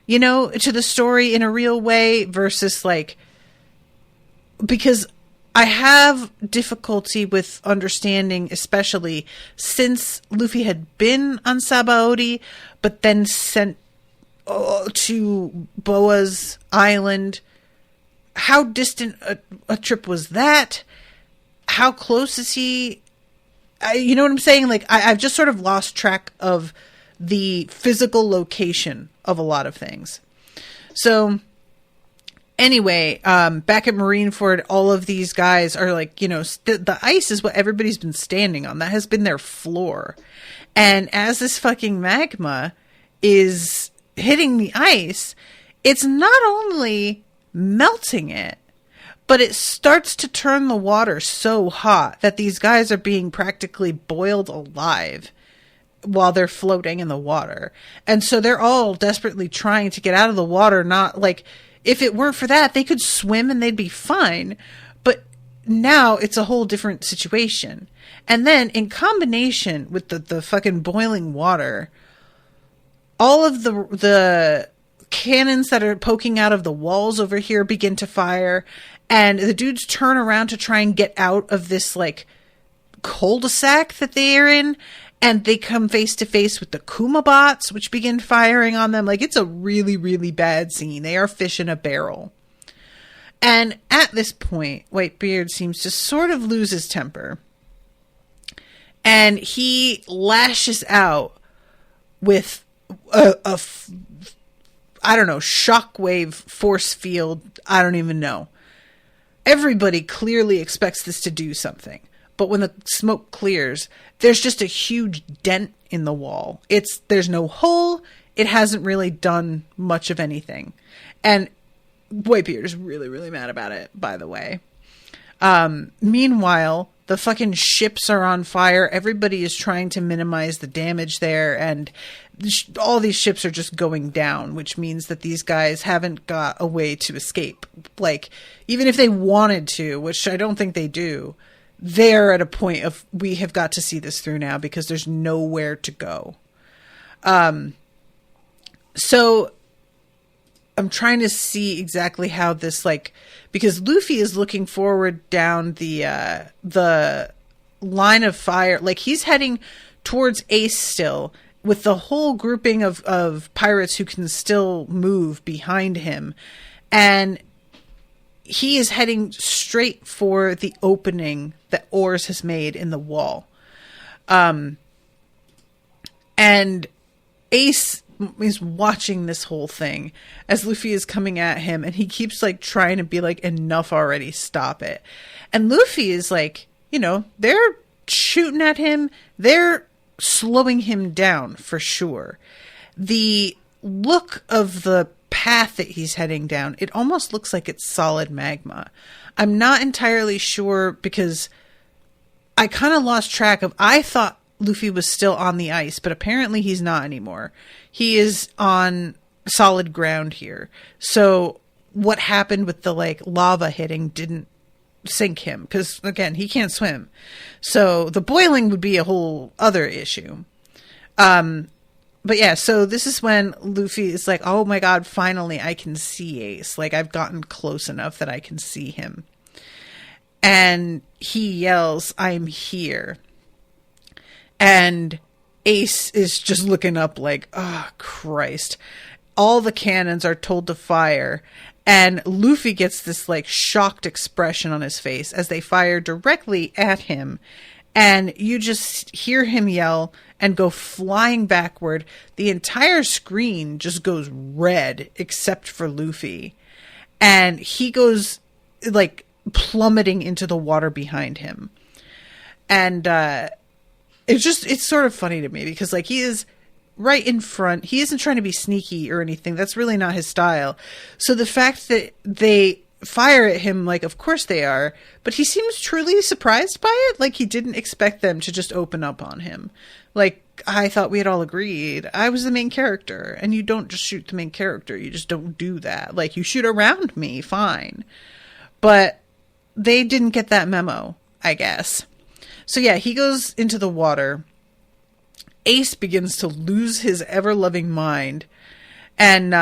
you know, to the story in a real way versus like, because I have difficulty with understanding, especially since Luffy had been on Sabaody, but then sent to Boa's island. How distant a trip was that? How close is he? You know what I'm saying? Like, I've just sort of lost track of the physical location of a lot of things. So anyway, back at Marineford, all of these guys are like, you know, the ice is what everybody's been standing on. That has been their floor. And as this fucking magma is hitting the ice, it's not only melting it, but it starts to turn the water so hot that these guys are being practically boiled alive while they're floating in the water. And so they're all desperately trying to get out of the water. Not like, if it weren't for that, they could swim and they'd be fine. But now it's a whole different situation. And then in combination with the fucking boiling water, all of the cannons that are poking out of the walls over here begin to fire. And the dudes turn around to try and get out of this like cul-de-sac that they are in. And they come face to face with the Kuma bots, which begin firing on them. Like, it's a really, really bad scene. They are fish in a barrel. And at this point, Whitebeard seems to sort of lose his temper. And he lashes out with I don't know, shockwave force field. I don't even know. Everybody clearly expects this to do something. But when the smoke clears, there's just a huge dent in the wall. There's no hole. It hasn't really done much of anything. And Whitebeard is really, really mad about it, by the way. Meanwhile, the fucking ships are on fire. Everybody is trying to minimize the damage there. And all these ships are just going down, which means that these guys haven't got a way to escape. Like, even if they wanted to, which I don't think they do, they're at a point of, we have got to see this through now because there's nowhere to go. So I'm trying to see exactly how this, like, because Luffy is looking forward down the line of fire. Like, he's heading towards Ace still, with the whole grouping of pirates who can still move behind him. And he is heading straight for the opening that Oars has made in the wall. And Ace is watching this whole thing as Luffy is coming at him, and he keeps like trying to be like, enough already, stop it. And Luffy is like, you know, they're shooting at him, they're slowing him down for sure. The look of the path that he's heading down, it almost looks like it's solid magma. I'm not entirely sure because I kind of lost track of, I thought Luffy was still on the ice, but apparently he's not anymore. He is on solid ground here. So what happened with the like lava hitting didn't sink him, because again, he can't swim. So the boiling would be a whole other issue. But yeah, so this is when Luffy is like, oh my god, finally I can see Ace. Like, I've gotten close enough that I can see him. And he yells, I'm here. And Ace is just looking up like, oh, Christ. All the cannons are told to fire. And Luffy gets this like shocked expression on his face as they fire directly at him. And you just hear him yell and go flying backward. The entire screen just goes red except for Luffy. And he goes like plummeting into the water behind him. And it's sort of funny to me because like he is right in front. He isn't trying to be sneaky or anything. That's really not his style. So the fact that they fire at him, like, of course they are, but he seems truly surprised by it. Like he didn't expect them to just open up on him. Like, I thought we had all agreed I was the main character, and you don't just shoot the main character. You just don't do that. Like, you shoot around me, fine. But they didn't get that memo, I guess. So yeah, he goes into the water. Ace begins to lose his ever-loving mind. And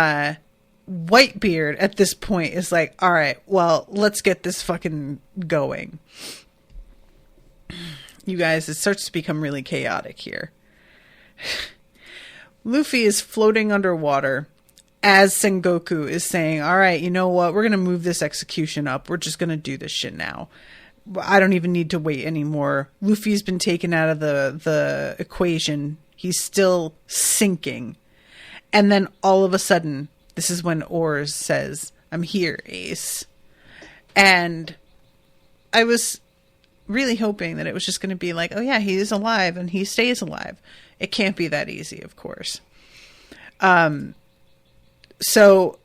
Whitebeard at this point is like, all right, well, let's get this fucking going. You guys, it starts to become really chaotic here. Luffy is floating underwater as Sengoku is saying, all right, you know what? We're going to move this execution up. We're just going to do this shit now. I don't even need to wait anymore. Luffy's been taken out of the equation. He's still sinking. And then all of a sudden, this is when Oars says, I'm here, Ace. And I was really hoping that it was just going to be like, oh yeah, he is alive and he stays alive. It can't be that easy, of course. So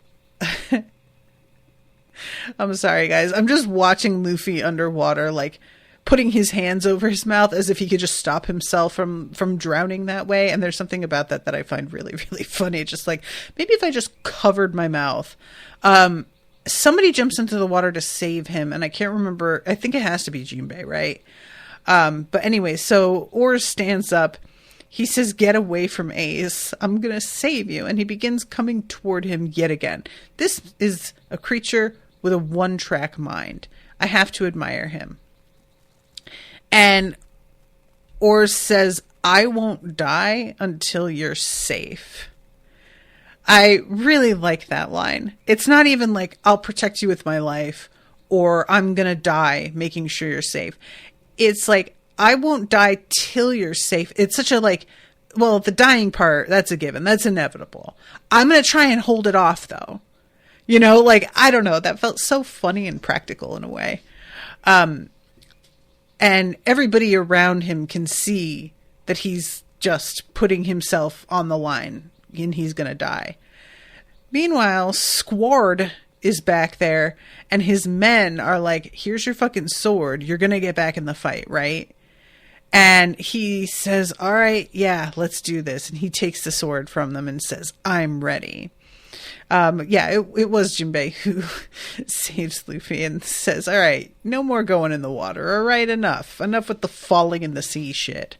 I'm sorry, guys. I'm just watching Luffy underwater, like putting his hands over his mouth as if he could just stop himself from drowning that way. And there's something about that I find really, really funny. Just like, maybe if I just covered my mouth. Somebody jumps into the water to save him, and I can't remember. I think it has to be Jinbei, right? But anyway, so Oars stands up. He says, get away from Ace. I'm going to save you. And he begins coming toward him yet again. This is a creature with a one-track mind. I have to admire him. And Oars says, I won't die until you're safe. I really like that line. It's not even like, I'll protect you with my life, or I'm going to die making sure you're safe. It's like, I won't die till you're safe. It's such a like, well, the dying part, that's a given. That's inevitable. I'm going to try and hold it off though. You know, like, I don't know. That felt so funny and practical in a way. And everybody around him can see that he's just putting himself on the line and he's going to die. Meanwhile, Squard is back there and his men are like, here's your fucking sword. You're going to get back in the fight, right? And he says, all right, yeah, let's do this. And he takes the sword from them and says, I'm ready. It was Jinbei who saves Luffy and says, all right, no more going in the water. All right, enough with the falling in the sea shit.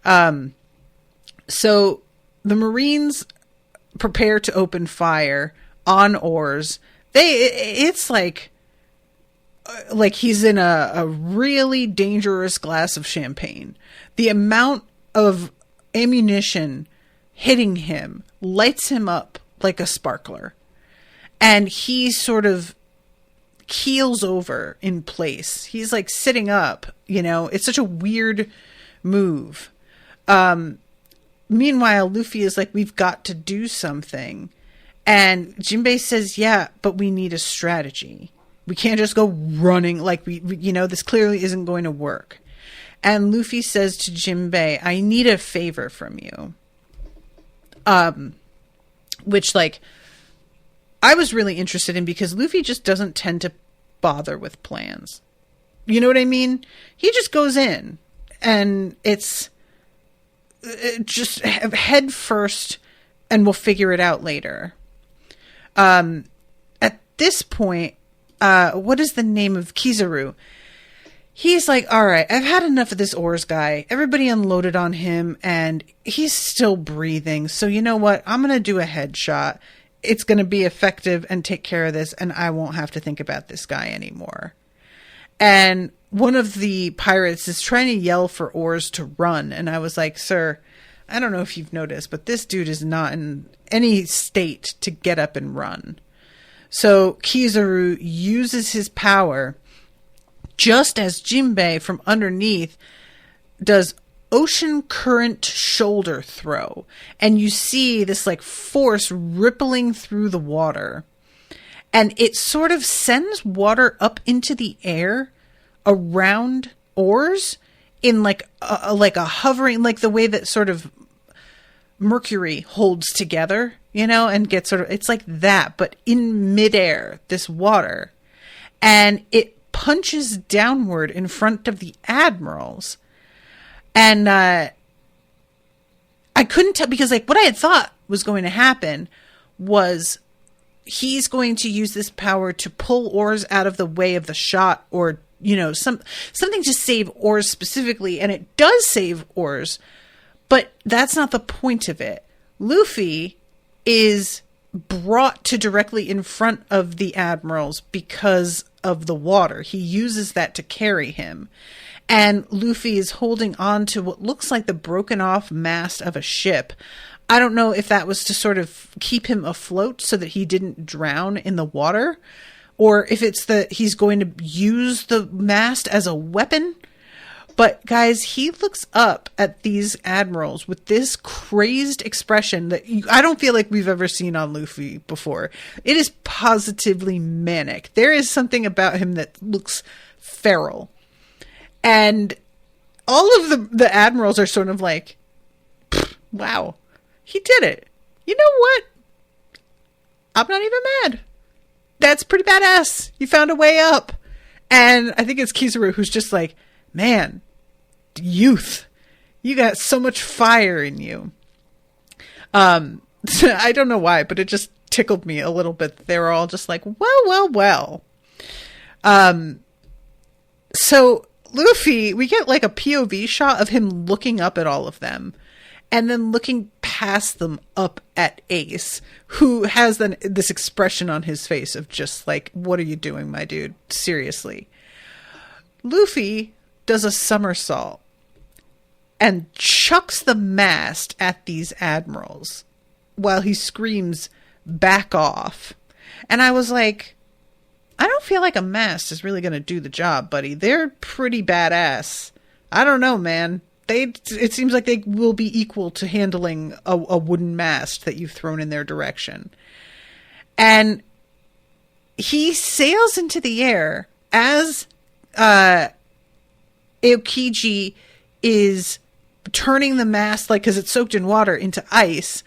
So the Marines prepare to open fire on Oars. It's like he's in a really dangerous glass of champagne. The amount of ammunition hitting him lights him up like a sparkler. And he sort of keels over in place. He's like sitting up, you know. It's such a weird move. Meanwhile, Luffy is like, we've got to do something. And Jinbei says, yeah, but we need a strategy. We can't just go running like we this clearly isn't going to work. And Luffy says to Jinbei, I need a favor from you. Which, like, I was really interested in because Luffy just doesn't tend to bother with plans. You know what I mean? He just goes in and it's just head first and we'll figure it out later. At this point, what is the name of Kizaru? He's like, all right, I've had enough of this Oars guy. Everybody unloaded on him and he's still breathing. So you know what? I'm going to do a headshot. It's going to be effective and take care of this. And I won't have to think about this guy anymore. And one of the pirates is trying to yell for Oars to run. And I was like, sir, I don't know if you've noticed, but this dude is not in any state to get up and run. So Kizaru uses his power just as Jinbei from underneath does ocean current shoulder throw. And you see this like force rippling through the water. And it sort of sends water up into the air around Oars in like a hovering, like the way that sort of Mercury holds together, you know, and gets sort of, it's like that, but in midair, this water, and it punches downward in front of the admirals. And I couldn't tell, because like what I had thought was going to happen was he's going to use this power to pull oars out of the way of the shot, or, you know, something to save oars specifically. And it does save oars, but that's not the point of it. Luffy is brought to directly in front of the admirals because of the water. He uses that to carry him. And Luffy is holding on to what looks like the broken off mast of a ship. I don't know if that was to sort of keep him afloat so that he didn't drown in the water, or if it's that he's going to use the mast as a weapon. But guys, he looks up at these admirals with this crazed expression that I don't feel like we've ever seen on Luffy before. It is positively manic. There is something about him that looks feral. And all of the admirals are sort of like, wow, he did it. You know what? I'm not even mad. That's pretty badass. You found a way up. And I think it's Kizaru who's just like, man, youth, you got so much fire in you. I don't know why, but it just tickled me a little bit. They were all just like, well. So Luffy, we get like a POV shot of him looking up at all of them and then looking past them up at Ace, who has this expression on his face of just like, what are you doing, my dude? Seriously. Luffy does a somersault and chucks the mast at these admirals while he screams, back off. And I was like, I don't feel like a mast is really going to do the job, buddy. They're pretty badass. I don't know, man. It seems like they will be equal to handling a wooden mast that you've thrown in their direction. And he sails into the air as Aokiji is turning the mast, like, because it's soaked in water, into ice.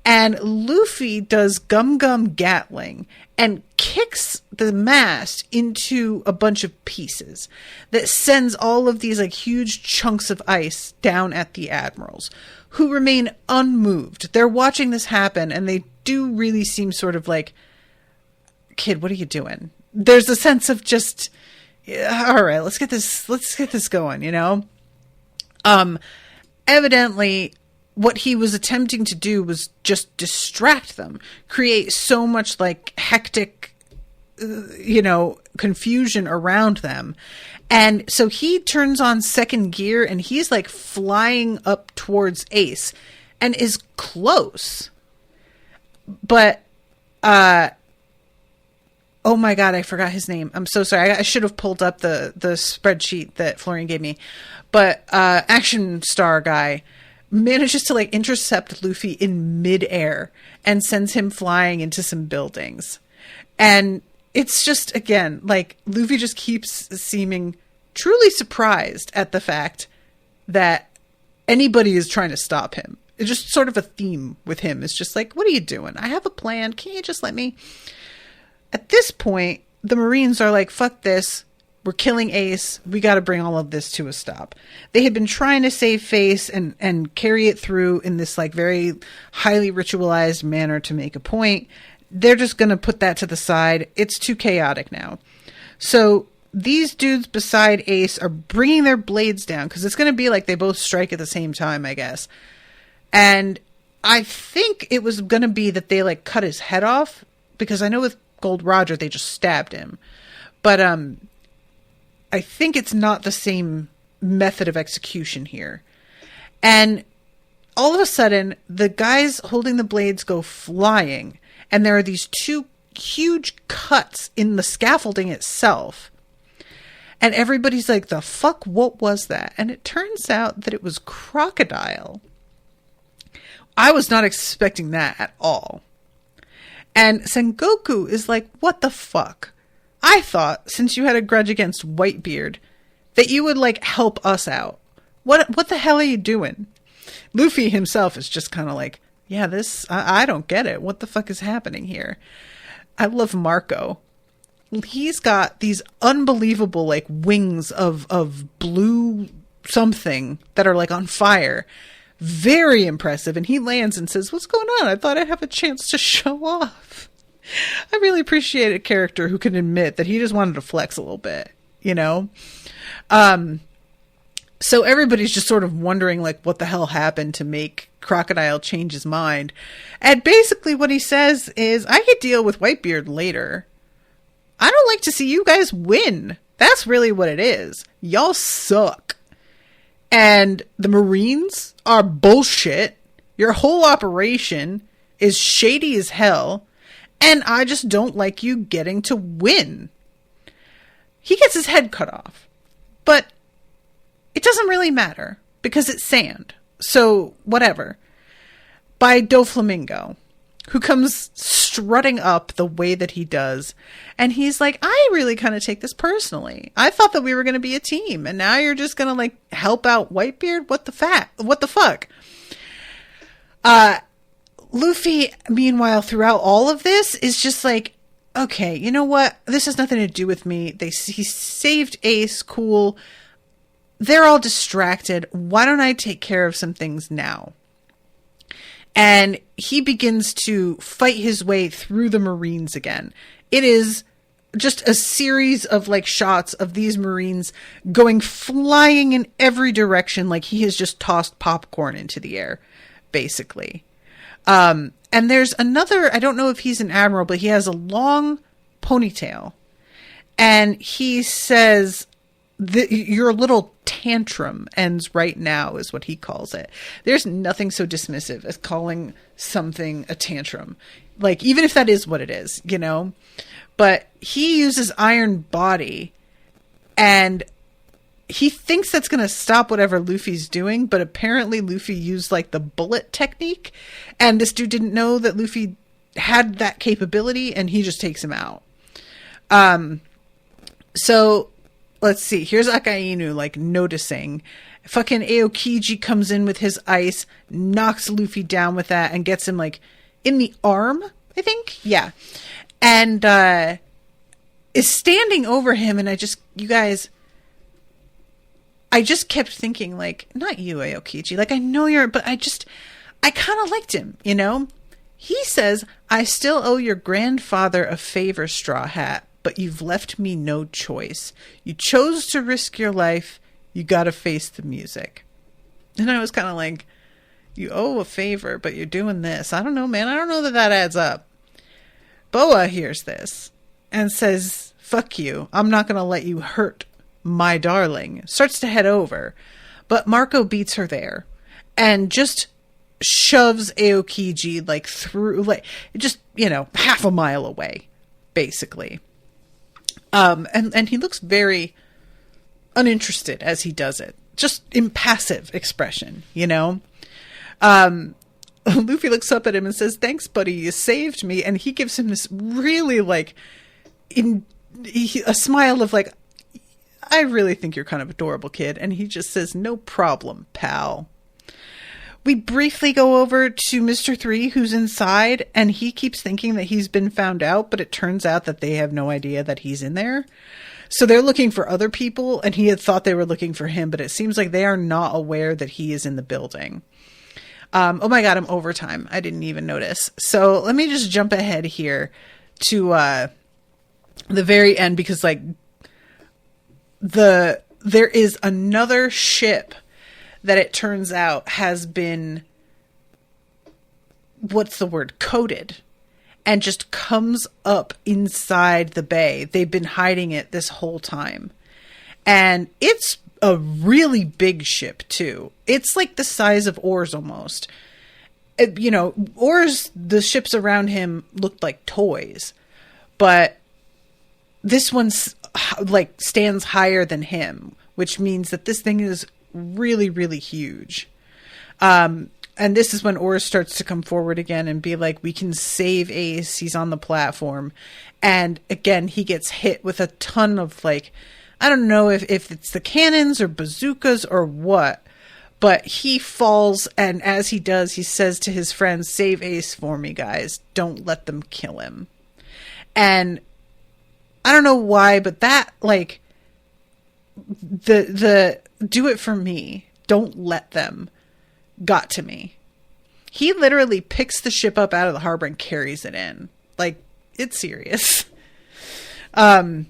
And Luffy does Gum Gum Gatling and kicks the mast into a bunch of pieces that sends all of these like huge chunks of ice down at the admirals, who remain unmoved. They're watching this happen, and they do really seem sort of like, kid, what are you doing? There's a sense of just, all right, let's get this going, you know? Evidently, what he was attempting to do was just distract them, create so much like hectic, confusion around them. And so he turns on second gear and he's like flying up towards Ace and is close. But, oh my God, I forgot his name. I'm so sorry. I should have pulled up the spreadsheet that Florian gave me. But Action Star guy manages to like intercept Luffy in midair and sends him flying into some buildings. And it's just, again, like Luffy just keeps seeming truly surprised at the fact that anybody is trying to stop him. It's just sort of a theme with him. It's just like, what are you doing? I have a plan. Can't you just let me? At this point, the Marines are like, fuck this. We're killing Ace. We got to bring all of this to a stop. They had been trying to save face and carry it through in this like very highly ritualized manner to make a point. They're just going to put that to the side. It's too chaotic now. So these dudes beside Ace are bringing their blades down because it's going to be like they both strike at the same time, I guess. And I think it was going to be that they like cut his head off, because I know with Gold Roger, they just stabbed him. But, I think it's not the same method of execution here. And all of a sudden, the guys holding the blades go flying, and there are these two huge cuts in the scaffolding itself. And everybody's like, the fuck, what was that? And it turns out that it was Crocodile. I was not expecting that at all. And Sengoku is like, what the fuck? I thought, since you had a grudge against Whitebeard, that you would, like, help us out. What the hell are you doing? Luffy himself is just kind of like, yeah, I don't get it. What the fuck is happening here? I love Marco. He's got these unbelievable like wings of blue something that are like on fire. Very impressive. And he lands and says, what's going on? I thought I'd have a chance to show off. I really appreciate a character who can admit that he just wanted to flex a little bit, you know? So everybody's just sort of wondering like what the hell happened to make Crocodile change his mind. And basically what he says is, I could deal with Whitebeard later. I don't like to see you guys win. That's really what it is. Y'all suck. And the Marines are bullshit. Your whole operation is shady as hell. And I just don't like you getting to win. He gets his head cut off. But it doesn't really matter because it's sand. So whatever. By Doflamingo, who comes strutting up the way that he does. And he's like, I really kind of take this personally. I thought that we were going to be a team. And now you're just going to like help out Whitebeard? What the fuck? Luffy, meanwhile, throughout all of this is just like, okay, you know what? This has nothing to do with me. He saved Ace. Cool. They're all distracted. Why don't I take care of some things now? And he begins to fight his way through the Marines again. It is just a series of like shots of these Marines going flying in every direction like he has just tossed popcorn into the air, basically. And there's another, I don't know if he's an admiral, but he has a long ponytail. And he says, your little tantrum ends right now, is what he calls it. There's nothing so dismissive as calling something a tantrum. Like, even if that is what it is, you know? But he uses Iron Body, and he thinks that's going to stop whatever Luffy's doing, but apparently Luffy used, like, the bullet technique, and this dude didn't know that Luffy had that capability, and he just takes him out. So let's see. Here's Akainu, like, noticing. Fucking Aokiji comes in with his ice, knocks Luffy down with that, and gets him, like, in the arm, I think? Yeah. And is standing over him, and you guys, I just kept thinking, like, not you, Aokiji. Like, I know but I kind of liked him, you know? He says, I still owe your grandfather a favor, Straw Hat. But you've left me no choice. You chose to risk your life. You gotta face the music. And I was kind of like, you owe a favor, but you're doing this. I don't know, man. I don't know that adds up. Boa hears this and says, fuck you. I'm not gonna let you hurt my darling. Starts to head over. But Marco beats her there and just shoves Aokiji like through, like, just, you know, half a mile away, basically. And he looks very uninterested as he does it. Just impassive expression, you know? Luffy looks up at him and says, thanks, buddy, you saved me. And he gives him this really, like, a smile of, like, I really think you're kind of adorable, kid. And he just says, no problem, pal. We briefly go over to Mr. 3, who's inside, and he keeps thinking that he's been found out, but it turns out that they have no idea that he's in there. So they're looking for other people, and he had thought they were looking for him, but it seems like they are not aware that he is in the building. Oh my god, I'm overtime. I didn't even notice. So let me just jump ahead here to the very end, because, like, there is another ship that it turns out has been, coated, and just comes up inside the bay. They've been hiding it this whole time. And it's a really big ship, too. It's like the size of Oars almost. You know, Oars, the ships around him looked like toys. But this one's, like, stands higher than him, which means that this thing is really, really huge. And this is when Oars starts to come forward again and be like, we can save Ace. He's on the platform. And again, he gets hit with a ton of, like, I don't know if it's the cannons or bazookas or what, But he falls, and as he does, he says to his friends, "Save Ace for me, guys. Don't let them kill him." And I don't know why, but that, like, the "do it for me, don't let them" got to me. He literally picks the ship up out of the harbor and carries it in. Like, it's serious. And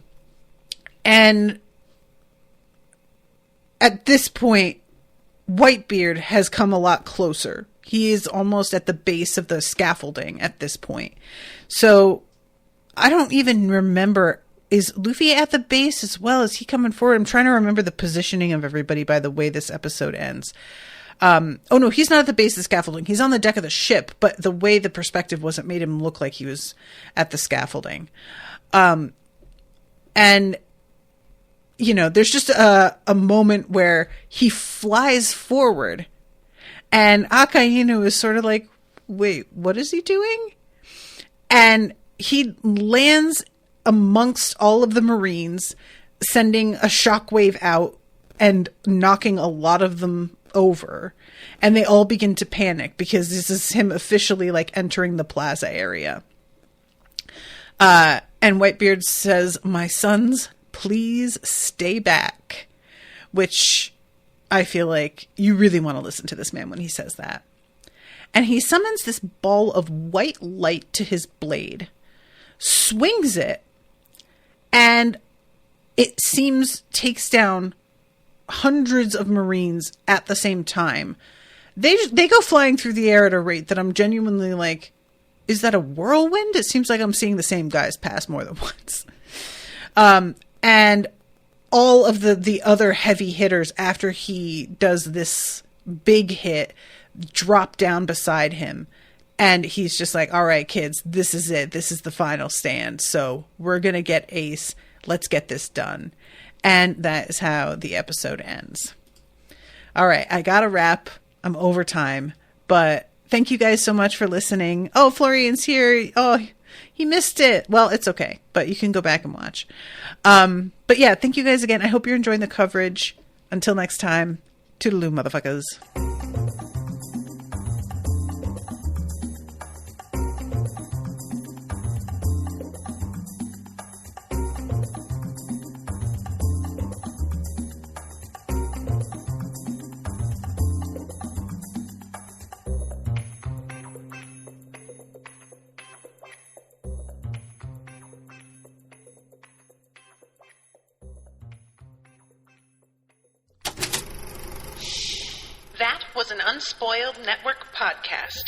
at this point, Whitebeard has come a lot closer. He is almost at the base of the scaffolding at this point. So I don't even remember, is Luffy at the base as well? Is he coming forward? I'm trying to remember the positioning of everybody by the way this episode ends. Oh no, he's not at the base of the scaffolding. He's on the deck of the ship, but the way the perspective was, it made him look like he was at the scaffolding. And you know, there's just a moment where he flies forward and Akainu is sort of like, wait, what is he doing? And he lands amongst all of the Marines, sending a shockwave out and knocking a lot of them over. And they all begin to panic because this is him officially like entering the plaza area. And Whitebeard says, "My sons, please stay back," which I feel like you really want to listen to this man when he says that. And he summons this ball of white light to his blade, swings it, and it seems takes down hundreds of Marines at the same time. They go flying through the air at a rate that I'm genuinely like, is that a whirlwind? It seems like I'm seeing the same guys pass more than once. And all of the other heavy hitters, after he does this big hit, drop down beside him. And he's just like, all right, kids, this is it. This is the final stand. So we're going to get Ace. Let's get this done. And that is how the episode ends. All right, I got to wrap. I'm over time. But thank you guys so much for listening. Oh, Florian's here. Oh, he missed it. Well, it's okay, but you can go back and watch. But yeah, thank you guys again. I hope you're enjoying the coverage. Until next time, toodaloo, motherfuckers. That was an Unspoiled Network podcast.